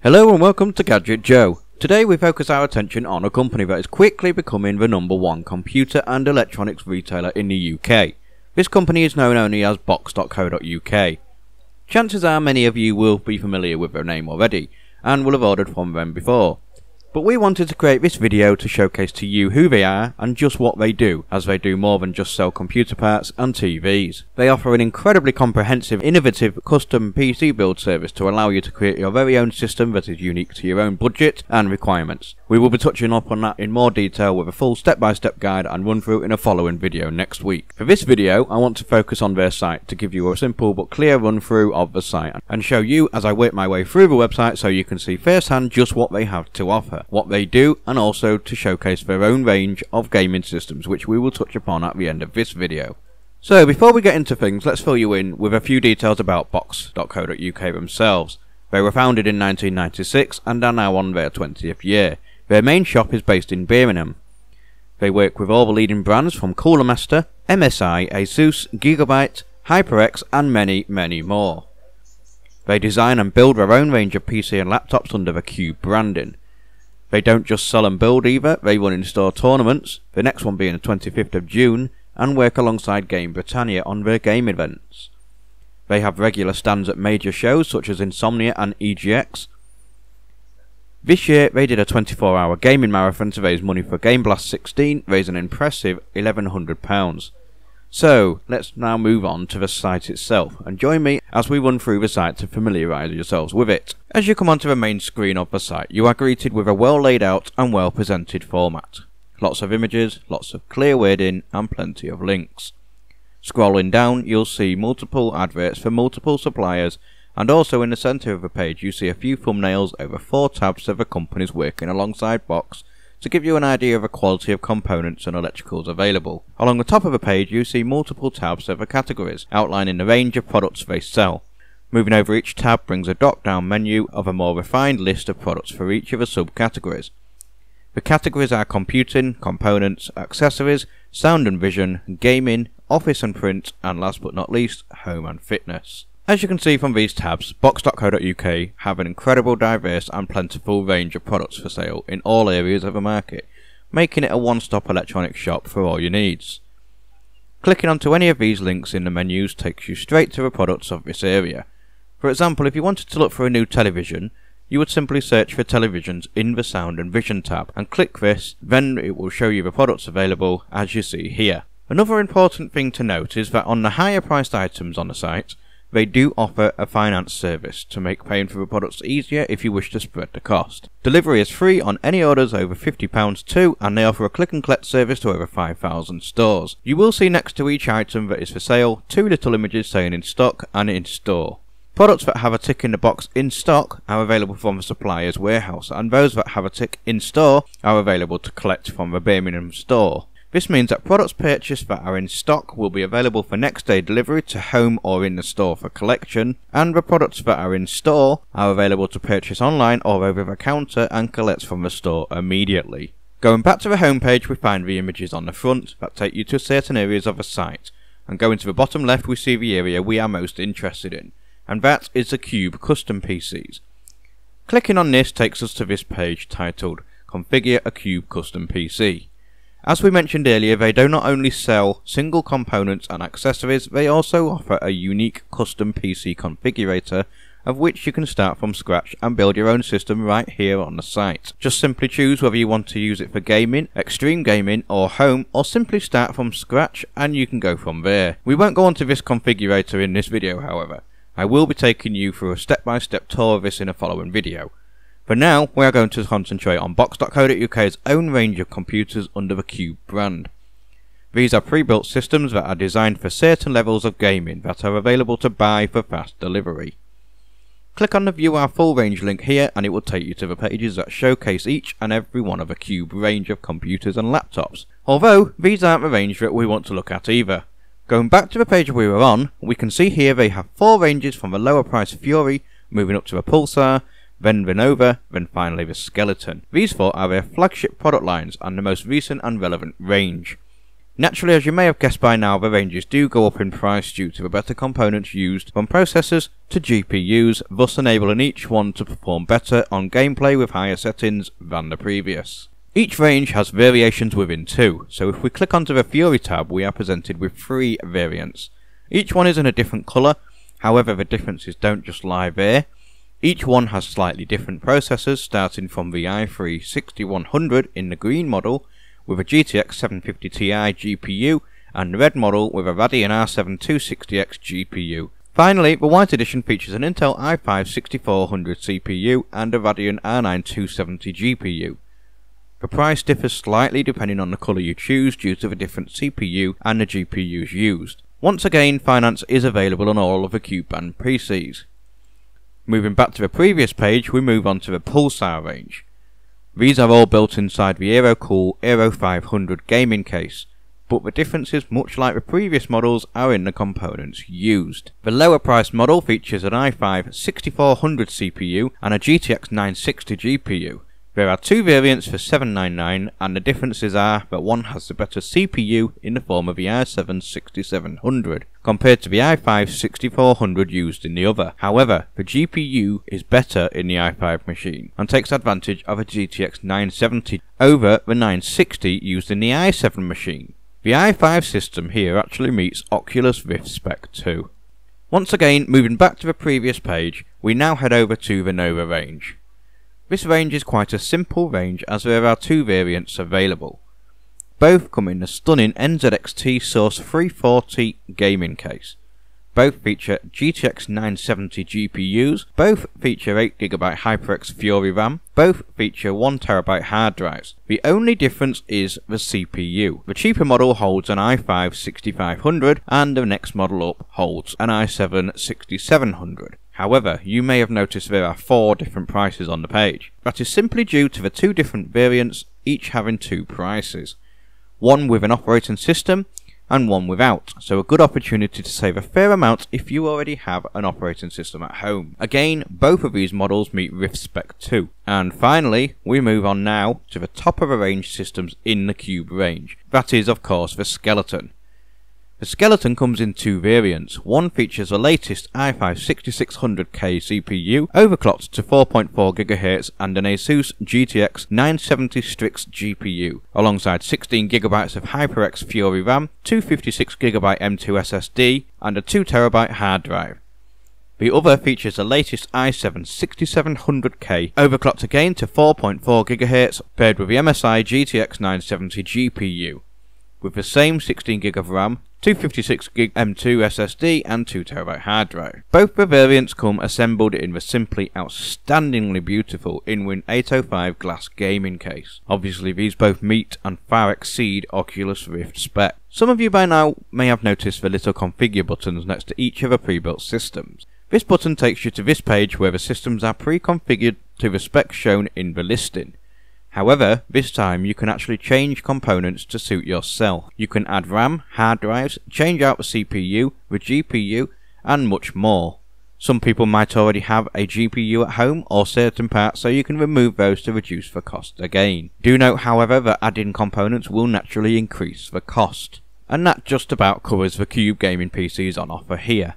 Hello and welcome to Gadget Joe. Today we focus our attention on a company that is quickly becoming the #1 computer and electronics retailer in the UK. This company is known only as box.co.uk. Chances are many of you will be familiar with their name already and will have ordered from them before. But we wanted to create this video to showcase to you who they are and just what they do, as they do more than just sell computer parts and TVs. They offer an incredibly comprehensive, innovative custom PC build service to allow you to create your very own system that is unique to your own budget and requirements. We will be touching up on that in more detail with a full step-by-step guide and run through in a following video next week. For this video I want to focus on their site to give you a simple but clear run through of the site and show you as I work my way through the website so you can see firsthand just what they have to offer, what they do, and also to showcase their own range of gaming systems, which we will touch upon at the end of this video. So before we get into things, let's fill you in with a few details about box.co.uk themselves. They were founded in 1996 and are now on their 20th year. Their main shop is based in Birmingham. They work with all the leading brands from Cooler Master, MSI, Asus, Gigabyte, HyperX and many more. They design and build their own range of PC and laptops under the Cube branding. They don't just sell and build either, they run in-store tournaments, the next one being the 25th of June, and work alongside Game Britannia on their game events. They have regular stands at major shows such as Insomnia and EGX. This year they did a 24-hour gaming marathon to raise money for Game Blast 16, raising an impressive £1,100. So let's now move on to the site itself and join me as we run through the site to familiarise yourselves with it. As you come onto the main screen of the site, you are greeted with a well laid out and well presented format. Lots of images, lots of clear wording and plenty of links. Scrolling down you'll see multiple adverts for multiple suppliers, and also in the centre of the page you see a few thumbnails over 4 tabs of the companies working alongside Box to give you an idea of the quality of components and electricals available. Along the top of the page you see multiple tabs of the categories outlining the range of products they sell. Moving over each tab brings a drop down menu of a more refined list of products for each of the subcategories. The categories are computing, components, accessories, sound and vision, gaming, office and print, and last but not least, home and fitness. As you can see from these tabs, box.co.uk have an incredible, diverse and plentiful range of products for sale in all areas of the market, making it a one-stop electronics shop for all your needs. Clicking onto any of these links in the menus takes you straight to the products of this area. For example, if you wanted to look for a new television, you would simply search for televisions in the sound and vision tab and click this, then it will show you the products available as you see here. Another important thing to note is that on the higher priced items on the site, they do offer a finance service to make paying for the products easier if you wish to spread the cost. Delivery is free on any orders over £50 too, and they offer a click and collect service to over 5,000 stores. You will see next to each item that is for sale 2 little images saying in stock and in store. Products that have a tick in the box in stock are available from the supplier's warehouse, and those that have a tick in store are available to collect from the Birmingham store. This means that products purchased that are in stock will be available for next day delivery to home or in the store for collection, and the products that are in store are available to purchase online or over the counter and collect from the store immediately. Going back to the home page, we find the images on the front that take you to certain areas of the site, and going to the bottom left we see the area we are most interested in, and that is the Cube custom PCs. Clicking on this takes us to this page titled Configure a Cube Custom PC. As we mentioned earlier, they do not only sell single components and accessories, they also offer a unique custom PC configurator of which you can start from scratch and build your own system right here on the site. Just simply choose whether you want to use it for gaming, extreme gaming or home, or simply start from scratch and you can go from there. We won't go onto this configurator in this video however. I will be taking you through a step-by-step tour of this in a following video. For now, we are going to concentrate on box.co.uk's own range of computers under the Cube brand. These are pre-built systems that are designed for certain levels of gaming that are available to buy for fast delivery. Click on the View Our Full Range link here and it will take you to the pages that showcase each and every one of the Cube range of computers and laptops. Although, these aren't the range that we want to look at either. Going back to the page we were on, we can see here they have 4 ranges from the lower price Fury, moving up to the Pulsar, then the Nova, then finally the Skeleton. These 4 are their flagship product lines and the most recent and relevant range. Naturally, as you may have guessed by now, the ranges do go up in price due to the better components used from processors to GPUs, thus enabling each one to perform better on gameplay with higher settings than the previous. Each range has variations within too, so if we click onto the Fury tab, we are presented with 3 variants. Each one is in a different colour, however the differences don't just lie there. Each one has slightly different processors, starting from the i3 6100 in the green model, with a GTX 750 Ti GPU, and the red model with a Radeon R7 260X GPU. Finally, the white edition features an Intel i5 6400 CPU and a Radeon R9 270 GPU. The price differs slightly depending on the colour you choose due to the different CPU and the GPUs used. Once again, finance is available on all of the Cube brand PCs. Moving back to the previous page, we move on to the Pulsar range. These are all built inside the AeroCool Aero 500 gaming case, but the differences, much like the previous models, are in the components used. The lower priced model features an i5 6400 CPU and a GTX 960 GPU. There are 2 variants for $799, and the differences are that one has the better CPU in the form of the i7 6700 compared to the i5 6400 used in the other. However, the GPU is better in the i5 machine and takes advantage of a GTX 970 over the 960 used in the i7 machine. The i5 system here actually meets Oculus Rift Spec 2. Once again, moving back to the previous page, we now head over to the Nova range. This range is quite a simple range as there are 2 variants available. Both come in the stunning NZXT Source 340 gaming case. Both feature GTX 970 GPUs, both feature 8GB HyperX Fury RAM, both feature 1TB hard drives. The only difference is the CPU. The cheaper model holds an i5 6500 and the next model up holds an i7 6700. However, you may have noticed there are 4 different prices on the page. That is simply due to the 2 different variants, each having 2 prices. One with an operating system and one without, so a good opportunity to save a fair amount if you already have an operating system at home. Again, both of these models meet Rift Spec 2. And finally, we move on now to the top of the range systems in the Cube range. That is, of course, the Skeleton. The Skeleton comes in 2 variants. One features the latest i5 6600K CPU, overclocked to 4.4 GHz and an Asus GTX 970 Strix GPU, alongside 16GB of HyperX Fury RAM, 256GB M2 SSD, and a 2TB hard drive. The other features the latest i7 6700K, overclocked again to 4.4 GHz, paired with the MSI GTX 970 GPU, with the same 16GB of RAM, 256GB M2 SSD and 2TB hard drive. Both the variants come assembled in the simply outstandingly beautiful InWin 805 glass gaming case. Obviously these both meet and far exceed Oculus Rift spec. Some of you by now may have noticed the little configure buttons next to each of the pre-built systems. This button takes you to this page where the systems are pre-configured to the specs shown in the listing. However, this time you can actually change components to suit yourself. You can add RAM, hard drives, change out the CPU, the GPU, and much more. Some people might already have a GPU at home or certain parts, so you can remove those to reduce the cost again. Do note, however, that adding components will naturally increase the cost. And that just about covers the Cube gaming PCs on offer here.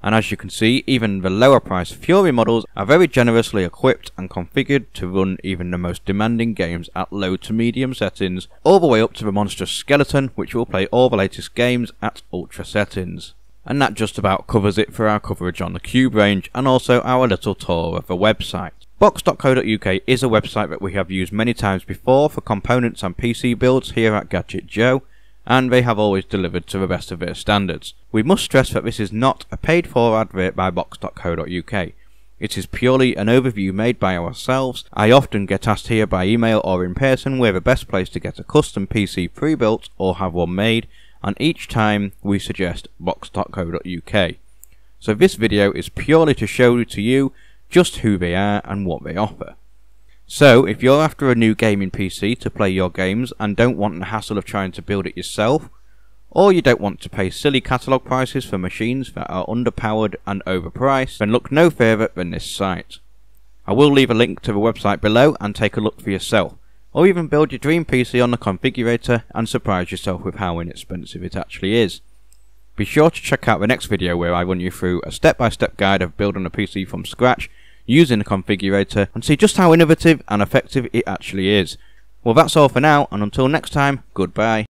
And as you can see, even the lower priced Fury models are very generously equipped and configured to run even the most demanding games at low to medium settings, all the way up to the monstrous Skeleton, which will play all the latest games at ultra settings. And that just about covers it for our coverage on the Cube range and also our little tour of the website. Box.co.uk is a website that we have used many times before for components and PC builds here at Gadget Joe, and they have always delivered to the best of their standards. We must stress that this is not a paid for advert by Box.co.uk. It is purely an overview made by ourselves. I often get asked here by email or in person where the best place to get a custom PC pre-built or have one made, and each time we suggest Box.co.uk. So this video is purely to show to you just who they are and what they offer. So, if you're after a new gaming PC to play your games and don't want the hassle of trying to build it yourself, or you don't want to pay silly catalogue prices for machines that are underpowered and overpriced, then look no further than this site. I will leave a link to the website below and take a look for yourself. or even build your dream PC on the configurator and surprise yourself with how inexpensive it actually is. Be sure to check out the next video where I run you through a step-by-step guide of building a PC from scratch using the configurator and see just how innovative and effective it actually is. Well, that's all for now, and until next time, goodbye.